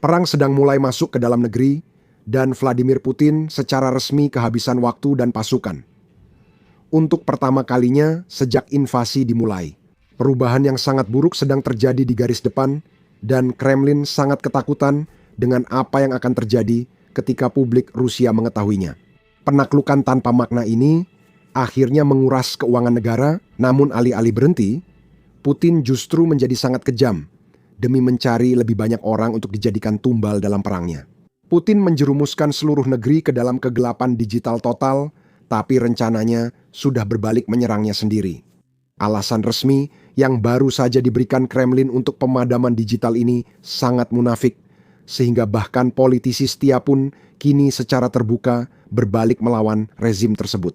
Perang sedang mulai masuk ke dalam negeri, dan Vladimir Putin secara resmi kehabisan waktu dan pasukan. Untuk pertama kalinya sejak invasi dimulai, perubahan yang sangat buruk sedang terjadi di garis depan, dan Kremlin sangat ketakutan dengan apa yang akan terjadi ketika publik Rusia mengetahuinya. Penaklukan tanpa makna ini akhirnya menguras keuangan negara, namun alih-alih berhenti, Putin justru menjadi sangat kejam demi mencari lebih banyak orang untuk dijadikan tumbal dalam perangnya. Putin menjerumuskan seluruh negeri ke dalam kegelapan digital total, tapi rencananya sudah berbalik menyerangnya sendiri. Alasan resmi yang baru saja diberikan Kremlin untuk pemadaman digital ini sangat munafik, sehingga bahkan politisi setia pun kini secara terbuka berbalik melawan rezim tersebut.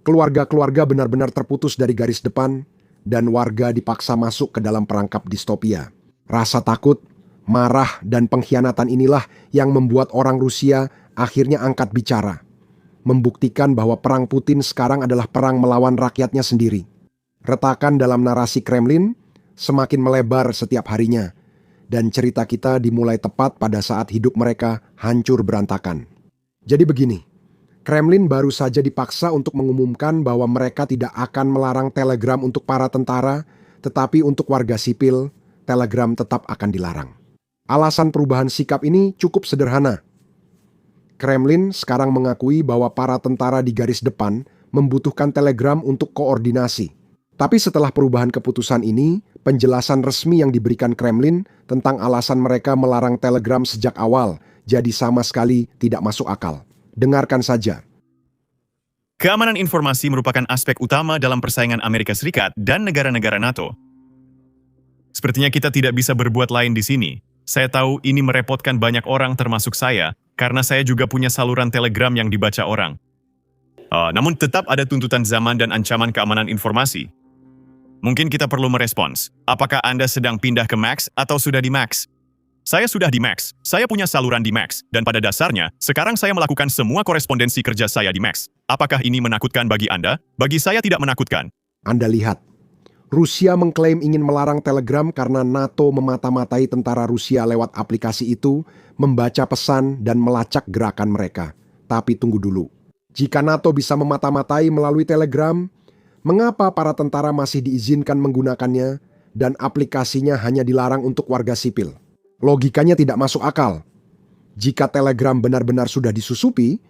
Keluarga-keluarga benar-benar terputus dari garis depan, dan warga dipaksa masuk ke dalam perangkap distopia. Rasa takut, marah, dan pengkhianatan inilah yang membuat orang Rusia akhirnya angkat bicara, membuktikan bahwa perang Putin sekarang adalah perang melawan rakyatnya sendiri. Retakan dalam narasi Kremlin semakin melebar setiap harinya, dan cerita kita dimulai tepat pada saat hidup mereka hancur berantakan. Jadi begini, Kremlin baru saja dipaksa untuk mengumumkan bahwa mereka tidak akan melarang Telegram untuk para tentara, tetapi untuk warga sipil, Telegram tetap akan dilarang. Alasan perubahan sikap ini cukup sederhana. Kremlin sekarang mengakui bahwa para tentara di garis depan membutuhkan Telegram untuk koordinasi. Tapi setelah perubahan keputusan ini, penjelasan resmi yang diberikan Kremlin tentang alasan mereka melarang Telegram sejak awal jadi sama sekali tidak masuk akal. Dengarkan saja. Keamanan informasi merupakan aspek utama dalam persaingan Amerika Serikat dan negara-negara NATO. Sepertinya kita tidak bisa berbuat lain di sini. Saya tahu ini merepotkan banyak orang termasuk saya, karena saya juga punya saluran Telegram yang dibaca orang. Namun tetap ada tuntutan zaman dan ancaman keamanan informasi. Mungkin kita perlu merespons. Apakah Anda sedang pindah ke Max atau sudah di Max? Saya sudah di Max. Saya punya saluran di Max. Dan pada dasarnya, sekarang saya melakukan semua korespondensi kerja saya di Max. Apakah ini menakutkan bagi Anda? Bagi saya tidak menakutkan. Anda lihat, Rusia mengklaim ingin melarang Telegram karena NATO memata-matai tentara Rusia lewat aplikasi itu, membaca pesan dan melacak gerakan mereka. Tapi tunggu dulu. Jika NATO bisa memata-matai melalui Telegram, mengapa para tentara masih diizinkan menggunakannya dan aplikasinya hanya dilarang untuk warga sipil? Logikanya tidak masuk akal. Jika Telegram benar-benar sudah disusupi,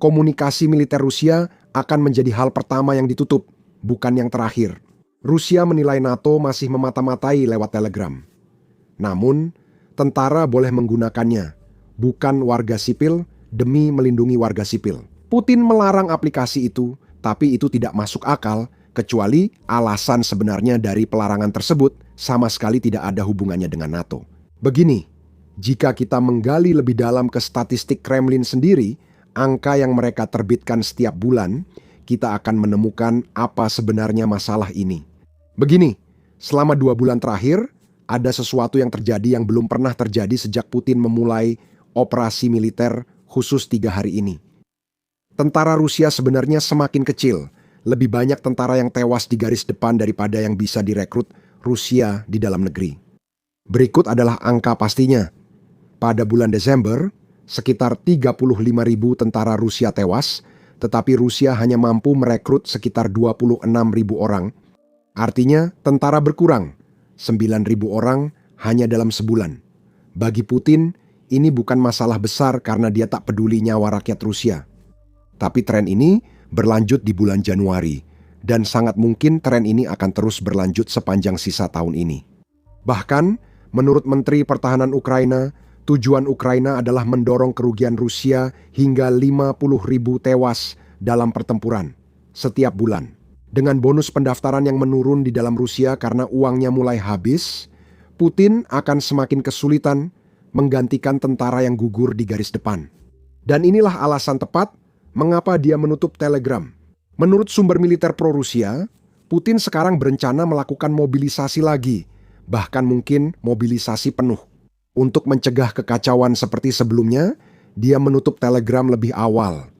komunikasi militer Rusia akan menjadi hal pertama yang ditutup, bukan yang terakhir. Rusia menilai NATO masih memata-matai lewat Telegram. Namun, tentara boleh menggunakannya, bukan warga sipil demi melindungi warga sipil. Putin melarang aplikasi itu, tapi itu tidak masuk akal, kecuali alasan sebenarnya dari pelarangan tersebut sama sekali tidak ada hubungannya dengan NATO. Begini, jika kita menggali lebih dalam ke statistik Kremlin sendiri, angka yang mereka terbitkan setiap bulan, kita akan menemukan apa sebenarnya masalah ini. Begini, selama 2 bulan terakhir, ada sesuatu yang terjadi yang belum pernah terjadi sejak Putin memulai operasi militer khusus 3 hari ini. Tentara Rusia sebenarnya semakin kecil, lebih banyak tentara yang tewas di garis depan daripada yang bisa direkrut Rusia di dalam negeri. Berikut adalah angka pastinya. Pada bulan Desember, sekitar 35.000 tentara Rusia tewas, tetapi Rusia hanya mampu merekrut sekitar 26.000 orang. Artinya, tentara berkurang, 9.000 orang hanya dalam sebulan. Bagi Putin, ini bukan masalah besar karena dia tak peduli nyawa rakyat Rusia. Tapi tren ini berlanjut di bulan Januari, dan sangat mungkin tren ini akan terus berlanjut sepanjang sisa tahun ini. Bahkan, menurut Menteri Pertahanan Ukraina, tujuan Ukraina adalah mendorong kerugian Rusia hingga 50.000 tewas dalam pertempuran setiap bulan. Dengan bonus pendaftaran yang menurun di dalam Rusia karena uangnya mulai habis, Putin akan semakin kesulitan menggantikan tentara yang gugur di garis depan. Dan inilah alasan tepat mengapa dia menutup Telegram. Menurut sumber militer pro-Rusia, Putin sekarang berencana melakukan mobilisasi lagi, bahkan mungkin mobilisasi penuh. Untuk mencegah kekacauan seperti sebelumnya, dia menutup Telegram lebih awal.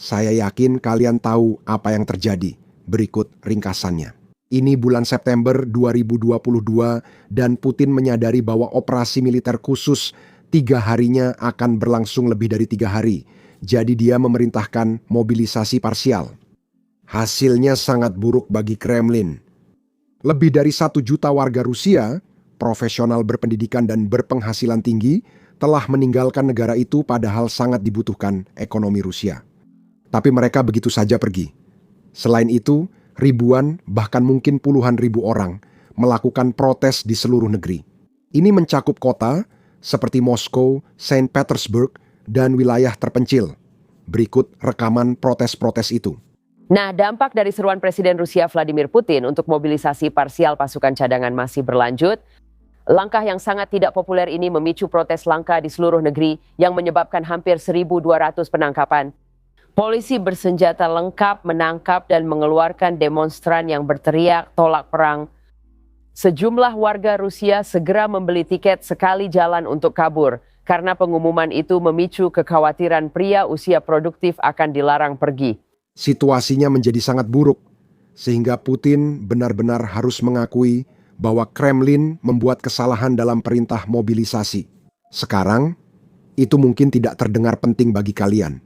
Saya yakin kalian tahu apa yang terjadi. Berikut ringkasannya. Ini bulan September 2022 dan Putin menyadari bahwa operasi militer khusus 3 harinya akan berlangsung lebih dari 3 hari. Jadi dia memerintahkan mobilisasi parsial. Hasilnya sangat buruk bagi Kremlin. Lebih dari 1 juta warga Rusia, profesional berpendidikan dan berpenghasilan tinggi, telah meninggalkan negara itu padahal sangat dibutuhkan ekonomi Rusia. Tapi mereka begitu saja pergi. Selain itu, ribuan bahkan mungkin puluhan ribu orang melakukan protes di seluruh negeri. Ini mencakup kota seperti Moskow, Saint Petersburg, dan wilayah terpencil. Berikut rekaman protes-protes itu. Nah, dampak dari seruan Presiden Rusia Vladimir Putin untuk mobilisasi parsial pasukan cadangan masih berlanjut. Langkah yang sangat tidak populer ini memicu protes langka di seluruh negeri yang menyebabkan hampir 1.200 penangkapan. Polisi bersenjata lengkap menangkap dan mengeluarkan demonstran yang berteriak tolak perang. Sejumlah warga Rusia segera membeli tiket sekali jalan untuk kabur karena pengumuman itu memicu kekhawatiran pria usia produktif akan dilarang pergi. Situasinya menjadi sangat buruk, sehingga Putin benar-benar harus mengakui bahwa Kremlin membuat kesalahan dalam perintah mobilisasi. Sekarang, itu mungkin tidak terdengar penting bagi kalian.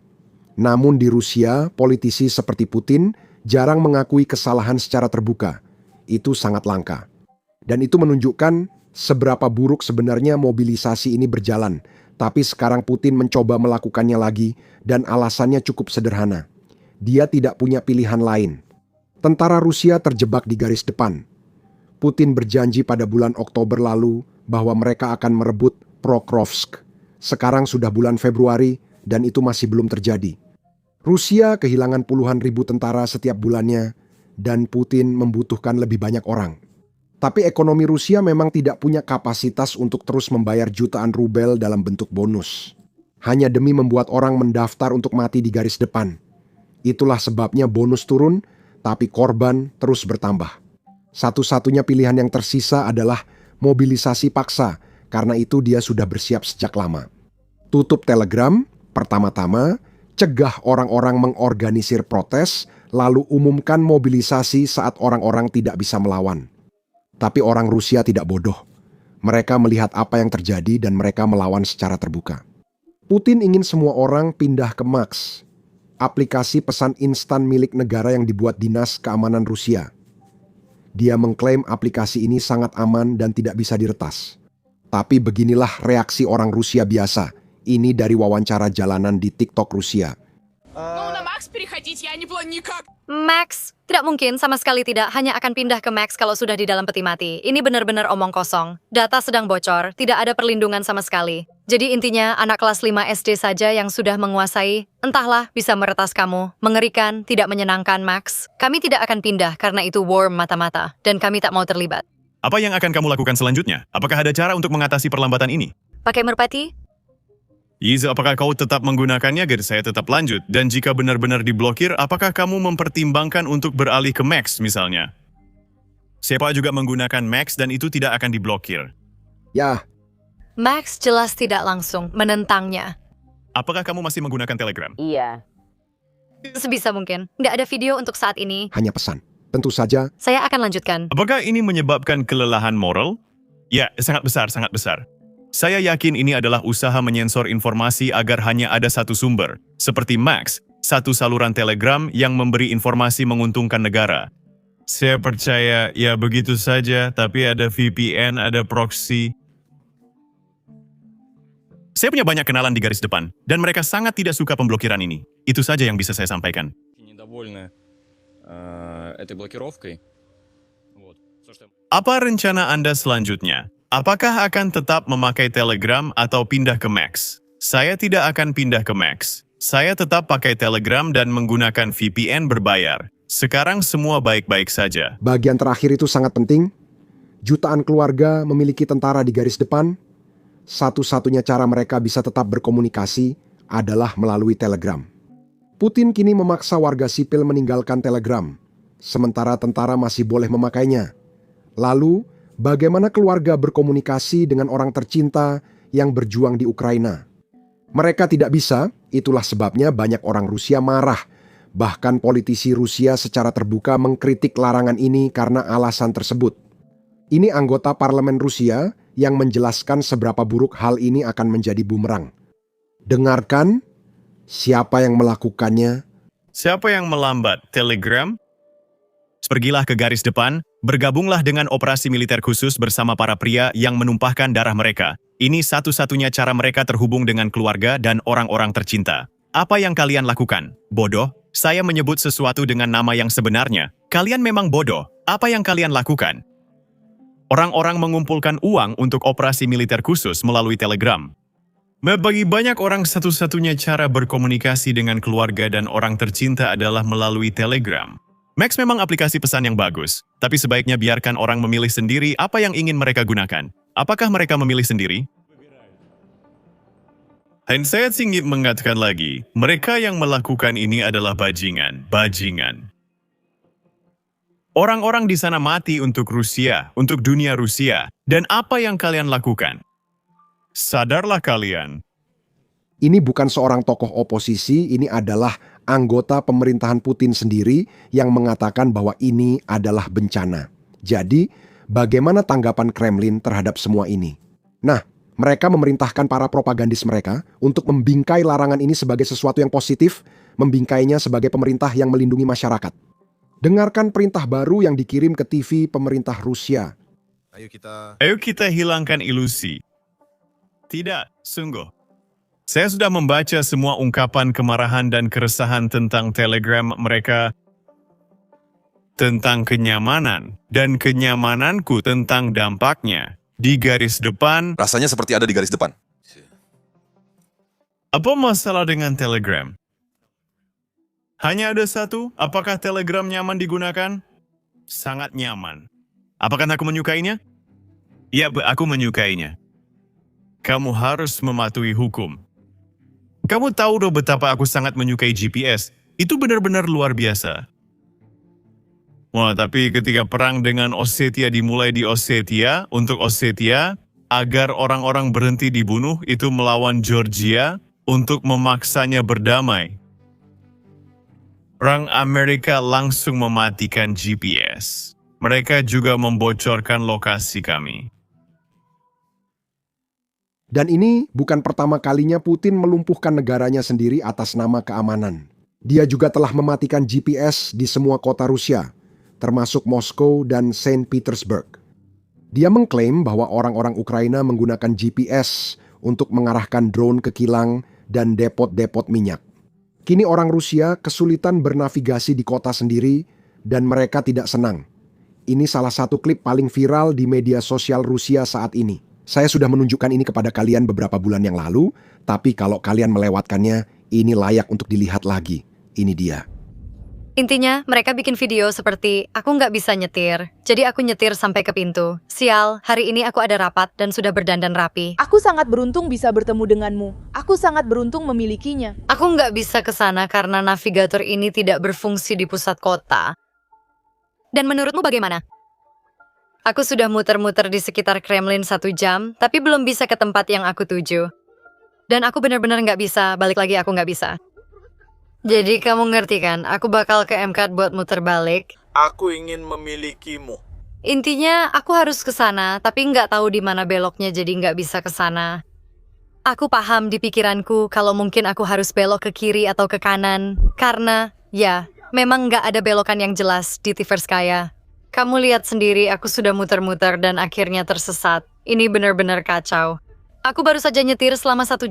Namun di Rusia, politisi seperti Putin jarang mengakui kesalahan secara terbuka. Itu sangat langka. Dan itu menunjukkan seberapa buruk sebenarnya mobilisasi ini berjalan. Tapi sekarang Putin mencoba melakukannya lagi dan alasannya cukup sederhana. Dia tidak punya pilihan lain. Tentara Rusia terjebak di garis depan. Putin berjanji pada bulan Oktober lalu bahwa mereka akan merebut Pokrovsk. Sekarang sudah bulan Februari dan itu masih belum terjadi. Rusia kehilangan puluhan ribu tentara setiap bulannya dan Putin membutuhkan lebih banyak orang. Tapi ekonomi Rusia memang tidak punya kapasitas untuk terus membayar jutaan rubel dalam bentuk bonus. Hanya demi membuat orang mendaftar untuk mati di garis depan. Itulah sebabnya bonus turun, tapi korban terus bertambah. Satu-satunya pilihan yang tersisa adalah mobilisasi paksa, karena itu dia sudah bersiap sejak lama. Tutup Telegram, pertama-tama, cegah orang-orang mengorganisir protes, lalu umumkan mobilisasi saat orang-orang tidak bisa melawan. Tapi orang Rusia tidak bodoh. Mereka melihat apa yang terjadi dan mereka melawan secara terbuka. Putin ingin semua orang pindah ke Max, aplikasi pesan instan milik negara yang dibuat Dinas Keamanan Rusia. Dia mengklaim aplikasi ini sangat aman dan tidak bisa diretas. Tapi beginilah reaksi orang Rusia biasa. Ini dari wawancara jalanan di TikTok Rusia. Max, tidak mungkin, sama sekali tidak. Hanya akan pindah ke Max kalau sudah di dalam peti mati. Ini benar-benar omong kosong. Data sedang bocor, tidak ada perlindungan sama sekali. Jadi intinya anak kelas 5 SD saja yang sudah menguasai, entahlah, bisa meretas kamu. Mengerikan, tidak menyenangkan, Max. Kami tidak akan pindah karena itu war mata-mata. Dan kami tak mau terlibat. Apa yang akan kamu lakukan selanjutnya? Apakah ada cara untuk mengatasi perlambatan ini? Pakai merpati? Yize, apakah kau tetap menggunakannya agar saya tetap lanjut? Dan jika benar-benar diblokir, apakah kamu mempertimbangkan untuk beralih ke Max misalnya? Siapa juga menggunakan Max dan itu tidak akan diblokir. Ya, Max jelas tidak langsung menentangnya. Apakah kamu masih menggunakan Telegram? Iya. Sebisa mungkin. Nggak ada video untuk saat ini. hanya pesan. Tentu saja, Saya akan lanjutkan. Apakah ini menyebabkan kelelahan moral? Ya, sangat besar, sangat besar. Saya yakin ini adalah usaha menyensor informasi agar hanya ada satu sumber, seperti Max, satu saluran Telegram yang memberi informasi menguntungkan negara. Saya percaya, ya begitu saja, tapi ada VPN, ada proxy. Saya punya banyak kenalan di garis depan, dan mereka sangat tidak suka pemblokiran ini. Itu saja yang bisa saya sampaikan. Недовольны этой блокировкой. Вот. Apa rencana Anda selanjutnya? Apakah akan tetap memakai Telegram atau pindah ke Max? Saya tidak akan pindah ke Max. Saya tetap pakai Telegram dan menggunakan VPN berbayar. Sekarang semua baik-baik saja. bagian terakhir itu sangat penting. Jutaan keluarga memiliki tentara di garis depan. Satu-satunya cara mereka bisa tetap berkomunikasi adalah melalui Telegram. Putin kini memaksa warga sipil meninggalkan Telegram, sementara tentara masih boleh memakainya. Lalu, bagaimana keluarga berkomunikasi dengan orang tercinta yang berjuang di Ukraina? Mereka tidak bisa, itulah sebabnya banyak orang Rusia marah. Bahkan politisi Rusia secara terbuka mengkritik larangan ini karena alasan tersebut. Ini anggota parlemen Rusia yang menjelaskan seberapa buruk hal ini akan menjadi bumerang. Dengarkan, siapa yang melakukannya? Siapa yang melambat? Telegram? Pergilah ke garis depan, bergabunglah dengan operasi militer khusus bersama para pria yang menumpahkan darah mereka. Ini satu-satunya cara mereka terhubung dengan keluarga dan orang-orang tercinta. Apa yang kalian lakukan? Bodoh? Saya menyebut sesuatu dengan nama yang sebenarnya. Kalian memang bodoh. Apa yang kalian lakukan? Orang-orang mengumpulkan uang untuk operasi militer khusus melalui Telegram. Bagi banyak orang, satu-satunya cara berkomunikasi dengan keluarga dan orang tercinta adalah melalui Telegram. Max memang aplikasi pesan yang bagus, tapi sebaiknya biarkan orang memilih sendiri apa yang ingin mereka gunakan. Apakah mereka memilih sendiri? Dan saya ingin mengatakan lagi, mereka yang melakukan ini adalah bajingan. Orang-orang di sana mati untuk Rusia, untuk dunia Rusia. Dan apa yang kalian lakukan? Sadarlah kalian. Ini bukan seorang tokoh oposisi, ini adalah anggota pemerintahan Putin sendiri yang mengatakan bahwa ini adalah bencana. Jadi, bagaimana tanggapan Kremlin terhadap semua ini? Nah, mereka memerintahkan para propagandis mereka untuk membingkai larangan ini sebagai sesuatu yang positif, membingkainya sebagai pemerintah yang melindungi masyarakat. Dengarkan perintah baru yang dikirim ke TV pemerintah Rusia. Ayo kita hilangkan ilusi. Tidak, sungguh. Saya sudah membaca semua ungkapan kemarahan dan keresahan tentang Telegram mereka, tentang kenyamanan, dan kenyamananku tentang dampaknya. Di garis depan, Rasanya seperti ada di garis depan. apa masalah dengan Telegram? Hanya ada satu, apakah Telegram nyaman digunakan? Sangat nyaman. Apakah aku menyukainya? Ya, aku menyukainya. Kamu harus mematuhi hukum. Kamu tahu dong betapa aku sangat menyukai GPS. Itu benar-benar luar biasa. Wah, tapi ketika perang dengan Ossetia dimulai di Ossetia, untuk Ossetia, agar orang-orang berhenti dibunuh, itu melawan Georgia untuk memaksanya berdamai. Orang Amerika langsung mematikan GPS. Mereka juga membocorkan lokasi kami. Dan ini bukan pertama kalinya Putin melumpuhkan negaranya sendiri atas nama keamanan. Dia juga telah mematikan GPS di semua kota Rusia, termasuk Moskow dan Saint Petersburg. Dia mengklaim bahwa orang-orang Ukraina menggunakan GPS untuk mengarahkan drone ke kilang dan depot-depot minyak. Kini orang Rusia kesulitan bernavigasi di kota sendiri dan mereka tidak senang. Ini salah satu klip paling viral di media sosial Rusia saat ini. Saya sudah menunjukkan ini kepada kalian beberapa bulan yang lalu, tapi kalau kalian melewatkannya, ini layak untuk dilihat lagi. Ini dia. Intinya, mereka bikin video seperti, aku nggak bisa nyetir, jadi aku nyetir sampai ke pintu. Sial, hari ini aku ada rapat dan sudah berdandan rapi. Aku sangat beruntung bisa bertemu denganmu. Aku sangat beruntung memilikinya. Aku nggak bisa ke sana karena navigator ini tidak berfungsi di pusat kota. Dan menurutmu bagaimana? Aku sudah muter-muter di sekitar Kremlin 1 jam, tapi belum bisa ke tempat yang aku tuju. Dan aku benar-benar nggak bisa, balik lagi aku nggak bisa. Jadi kamu ngerti kan, aku bakal ke MKAD buat muter balik. Aku ingin memilikimu. Intinya, aku harus ke sana, tapi nggak tahu di mana beloknya jadi nggak bisa ke sana. Aku paham di pikiranku kalau mungkin aku harus belok ke kiri atau ke kanan. Karena, ya, memang nggak ada belokan yang jelas di Tverskaya. Kamu lihat sendiri, aku sudah muter-muter dan akhirnya tersesat. Ini benar-benar kacau. Aku baru saja nyetir selama 1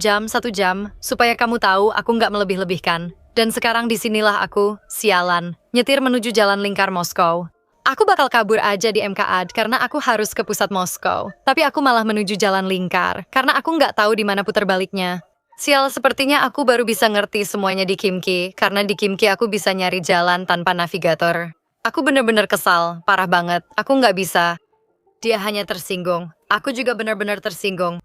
jam, supaya kamu tahu aku nggak melebih-lebihkan. Dan sekarang disinilah aku, sialan, nyetir menuju jalan lingkar Moskow. Aku bakal kabur aja di MKAD karena aku harus ke pusat Moskow. Tapi aku malah menuju jalan lingkar, karena aku nggak tahu di mana putar baliknya. Sial, sepertinya aku baru bisa ngerti semuanya di Kimki, karena di Kimki aku bisa nyari jalan tanpa navigator. Aku bener-bener kesal, parah banget. Aku nggak bisa. Dia hanya tersinggung. Aku juga benar-benar tersinggung.